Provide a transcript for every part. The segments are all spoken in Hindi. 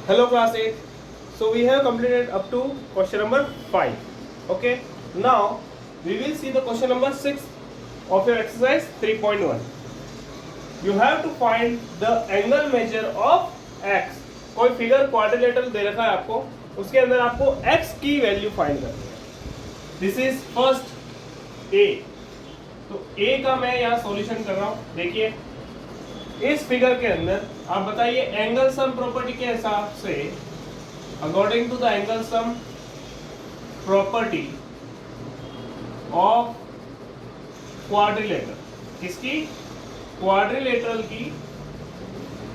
Hello class 8. So we have completed up to question number 5. Okay. Now we will see the question number 6 of your exercise 3.1. You have to find the angle measure of x. कोई फिगर क्वाड्रिलेटरल दे रखा है आपको, उसके अंदर आपको x की वैल्यू फाइंड करनी है. This is first a. तो a का मैं यहाँ सॉल्यूशन कर रहा हूँ. देखिए इस फिगर के अंदर आप बताइए एंगल सम प्रॉपर्टी के हिसाब से, according to the angle sum property of quadrilateral, किसकी? क्वाड्रिलेटरल की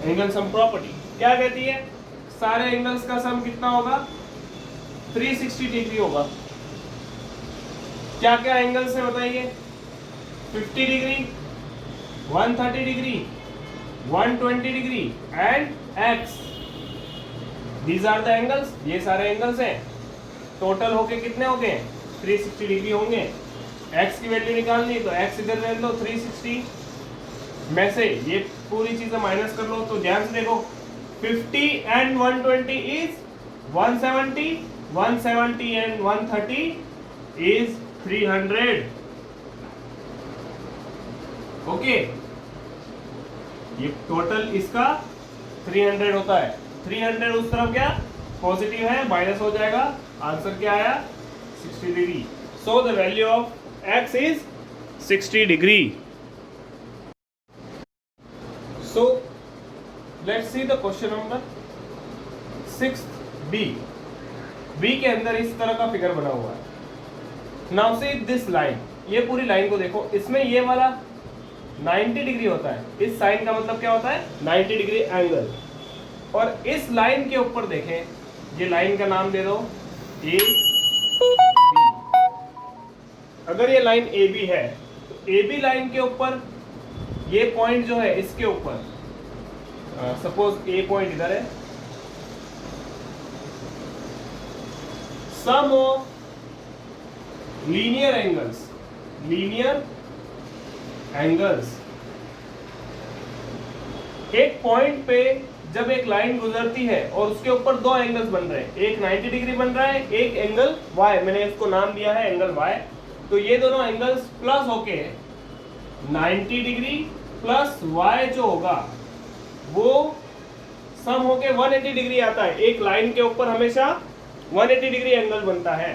एंगल सम प्रॉपर्टी क्या कहती है? सारे एंगल्स का सम कितना होगा? 360 डिग्री होगा. क्या क्या एंगल्स है बताइए? 50 degree, 130 degree, 120 degree and x. These are the angles. ये सारे एंगल्स हैं. टोटल होके कितने हो गए? 360 डिग्री होंगे. x की वैल्यू निकालनी तो x इधर ले लो 360 में से ये पूरी चीजें माइनस कर लो. तो ध्यान से देखो 50 and 120 is 170, 170 and 130 is 300. Okay, ये टोटल इसका 300 होता है. 300 उस तरफ क्या पॉजिटिव है, माइनस हो जाएगा. आंसर क्या आया? 60 degree. So the value of x is 60 degree. So let's see the question number 6b. b के अंदर इस तरह का फिगर बना हुआ है. Now see this line. ये पूरी लाइन को देखो. इसमें ये वाला 90 डिग्री होता है. इस साइन का मतलब क्या होता है? 90 डिग्री एंगल. और इस लाइन के ऊपर देखें, ये लाइन का नाम दे दो ए बी. अगर ये लाइन ए बी है तो ए बी लाइन के ऊपर ये पॉइंट जो है इसके ऊपर, सपोज ए पॉइंट इधर है. Sum of linear angles, linear angles. एक पॉइंट पे जब एक लाइन गुजरती है और उसके ऊपर दो एंगल्स बन रहे हैं, एक 90 डिग्री बन रहा है, एक एंगल y, मैंने इसको नाम दिया है एंगल y. तो ये दोनों एंगल्स प्लस होके 90 डिग्री प्लस y जो होगा वो सम होके 180 डिग्री आता है. एक लाइन के ऊपर हमेशा 180 डिग्री एंगल बनता है,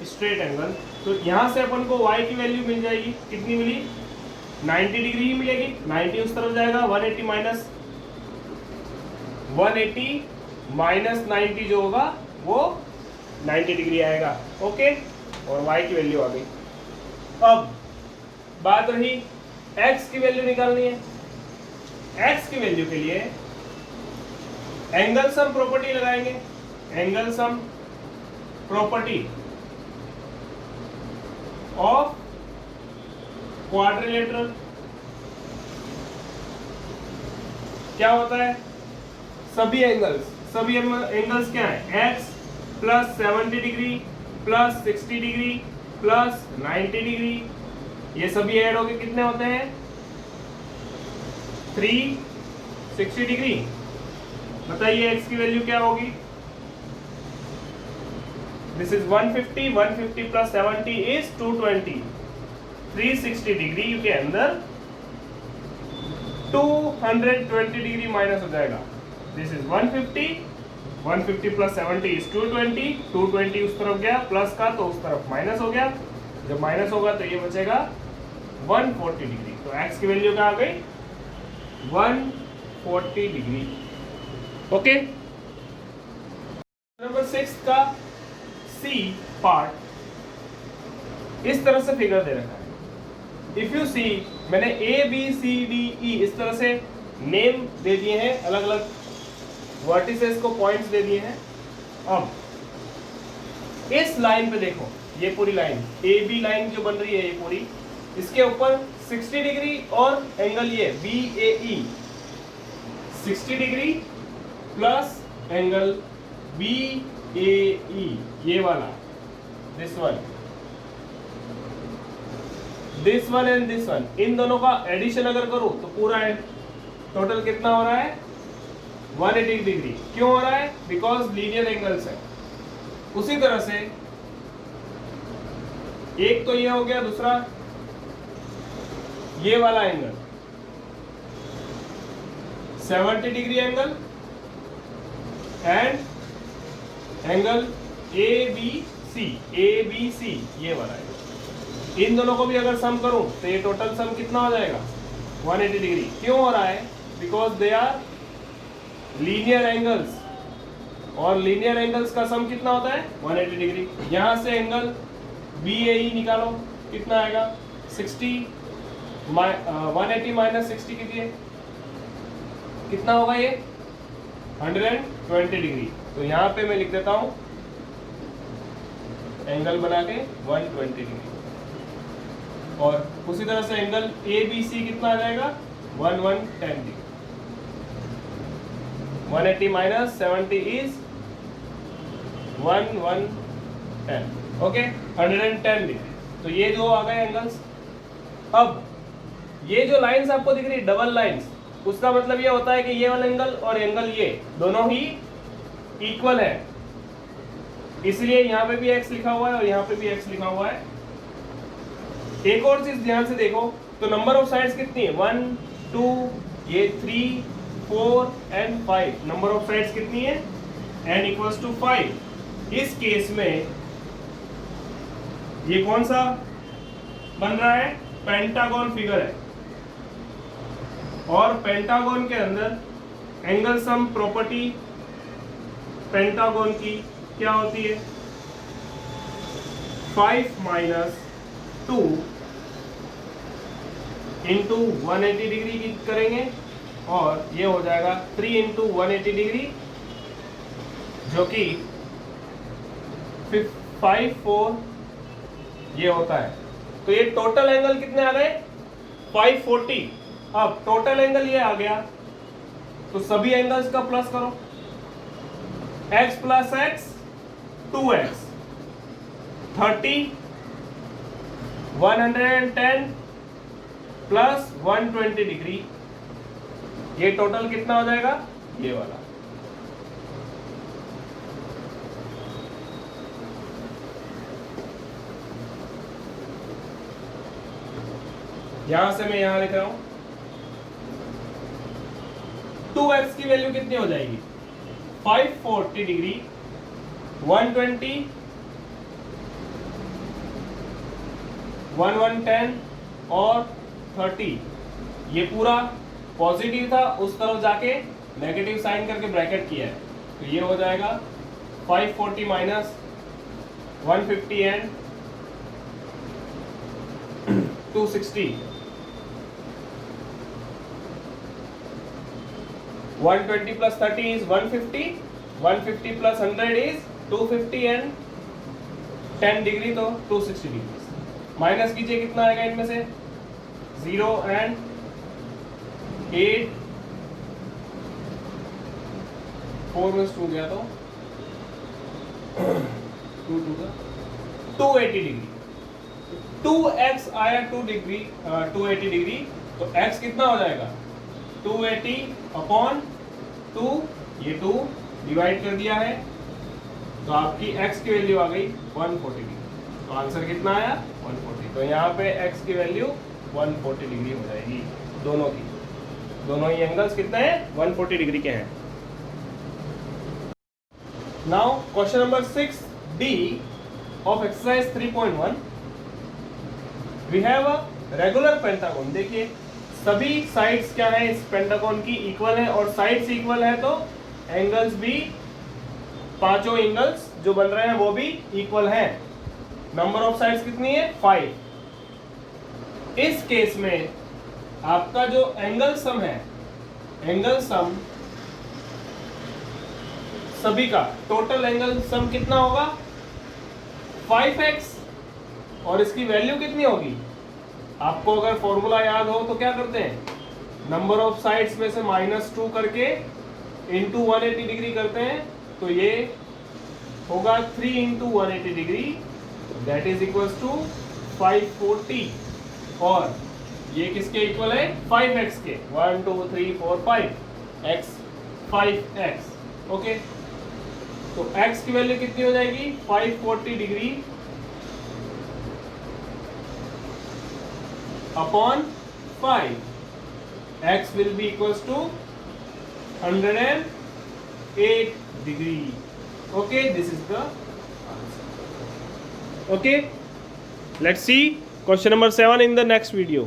स्ट्रेट एंगल. तो यहां से अपन को y की वैल्यू मिल जाएगी. कितनी मिली? 90 डिग्री ही मिलेगी. 90 उस तरफ जाएगा, 180 माइनस 90 जो होगा वो 90 डिग्री आएगा. ओके, और y की वैल्यू आ गई. अब बात रही x की वैल्यू निकालनी है. x की वैल्यू के लिए एंगल सम प्रॉपर्टी लगाएंगे. Angle sum property of quadrilateral क्या होता है? सभी एंगल्स क्या है? x plus 70 degree plus 60 degree plus 90 degree, ये सभी ऐड होके कितने होते हैं? 360 डिग्री. बताइए x की वैल्यू क्या होगी? This is 150. 150 plus 70 is 220. 360 degree के अंदर 220 डिग्री माइनस हो जाएगा. This is 150. 150 plus 70 is 220. 220 उस तरफ गया प्लस का तो उस तरफ माइनस हो गया. जब माइनस होगा तो ये बचेगा 140 डिग्री. तो x की वैल्यू क्या आ गई? 140 डिग्री. ओके, नंबर 6 का सी पार्ट इस तरह से फिगर दे रखा है. इफ यू सी, मैंने ए बी सी डी ई इस तरह से नेम दे दिए हैं, अलग अलग वर्टिसेस को पॉइंट्स दे दिए हैं. अब इस लाइन पे देखो, ये पूरी लाइन ए बी लाइन जो बन रही है ये पूरी, इसके ऊपर 60 डिग्री और एंगल ये B A E 60 degree plus angle B A E ये वाला, this one and this one, इन दोनों का एडिशन अगर करूं तो पूरा टोटल कितना हो रहा है? 180 डिग्री। क्यों हो रहा है? बिकॉज लीनियर एंगल्स है। उसी तरह से एक तो ये हो गया, दूसरा ये वाला angle 70 degree angle and angle A B C ये वाला है। इन दोनों को भी अगर सम करूं तो ये टोटल सम कितना हो जाएगा? 180 डिग्री। क्यों हो रहा है? Because they are linear angles, और लीनियर एंगल्स का सम कितना होता है? 180 डिग्री। यहां से एंगल BAE निकालो, कितना आएगा? 60 180 माइनस 60 कितना होगा? ये 120 डिग्री। तो यहां पे मैं लिख देता हूं एंगल बना के 120 डिग्री। और उसी तरह से एंगल ABC कितना आ जाएगा? 1110 degree. 180 minus 70 is 1110, okay, 110 degree. तो ये जो आ गए एंगल्स। अब ये जो लाइंस आपको दिख रही डबल लाइंस, उसका मतलब ये होता है कि ये वाला एंगल और एंगल ये दोनों ही इक्वल है, इसलिए यहां पे भी x लिखा हुआ है और यहां पे भी x लिखा हुआ है। एक और चीज ध्यान से देखो तो नंबर ऑफ साइड्स कितनी है? 1 2 ये 3 4 एंड 5। नंबर ऑफ साइड्स कितनी है? n equals to 5। इस केस में ये कौन सा बन रहा है? पेंटागन फिगर है, और पेंटागन के अंदर एंगल सम प्रॉपर्टी पेंटागन की क्या होती है? 5 माइनस 2 इंटू 180 डिग्री की करेंगे, और ये हो जाएगा 3 इंटू 180 डिग्री, जो कि 5 4 ये होता है। तो ये टोटल एंगल कितने आ गए? 540। अब टोटल एंगल ये आ गया, तो सभी एंगल्स का प्लस करो। x plus x 2x 30 110 plus 120 degree, ये टोटल कितना हो जाएगा? ये वाला। यहां से मैं यहां लिख रहा हूं 2x की वैल्यू कितनी हो जाएगी? 540 डिग्री 120 1110 और 30। ये पूरा पॉजिटिव था, उस तरफ जाके नेगेटिव साइन करके ब्रैकेट किया है, तो ये हो जाएगा 540 minus 150 and 260। 120 plus 30 is 150, 150 plus 100 is 250 and 10 degree तो 260 डिग्री। माइनस कीजिए, कितना आएगा इनमें से? 0 and 8 4 में 2 गया तो 2 का 280 डिग्री। 2x आया 2 डिग्री 280 डिग्री, तो x कितना हो जाएगा? 280 अपॉन 2, ये 2 डिवाइड कर दिया है, तो आपकी x की वैल्यू आ गई 140 डिग्री। तो आंसर कितना आया? 140। तो यहाँ पे x की वैल्यू 140 डिग्री हो जाएगी दोनों की। दोनों ही एंगल्स कितने हैं? 140 डिग्री के हैं। Now question number 6D of exercise 3.1, we have a regular pentagon. देखिए सभी साइड्स क्या है इस पेंटागन की? इक्वल है, और साइड्स इक्वल है तो एंगल्स भी, पांचों एंगल्स जो बन रहे हैं वो भी इक्वल हैं। नंबर ऑफ साइड्स कितनी है? 5। इस केस में आपका जो एंगल सम है, एंगल सम सभी का टोटल एंगल सम कितना होगा? 5x, और इसकी वैल्यू कितनी होगी? आपको अगर फॉर्मूला याद हो तो क्या करते हैं? नंबर ऑफ साइड्स में से -2 करके इंटू 180 डिग्री करते हैं, तो ये होगा 3 into 180 degree, that is equals to 540। और ये किसके इक्वल है? 5x के। 1 2 3 4 5 x 5x. ओके, तो x की वैल्यू कितनी हो जाएगी 540 degree upon 5. x will be equals to 108 degree. Okay, this is the answer. Okay, let's see question number 7 in the next video.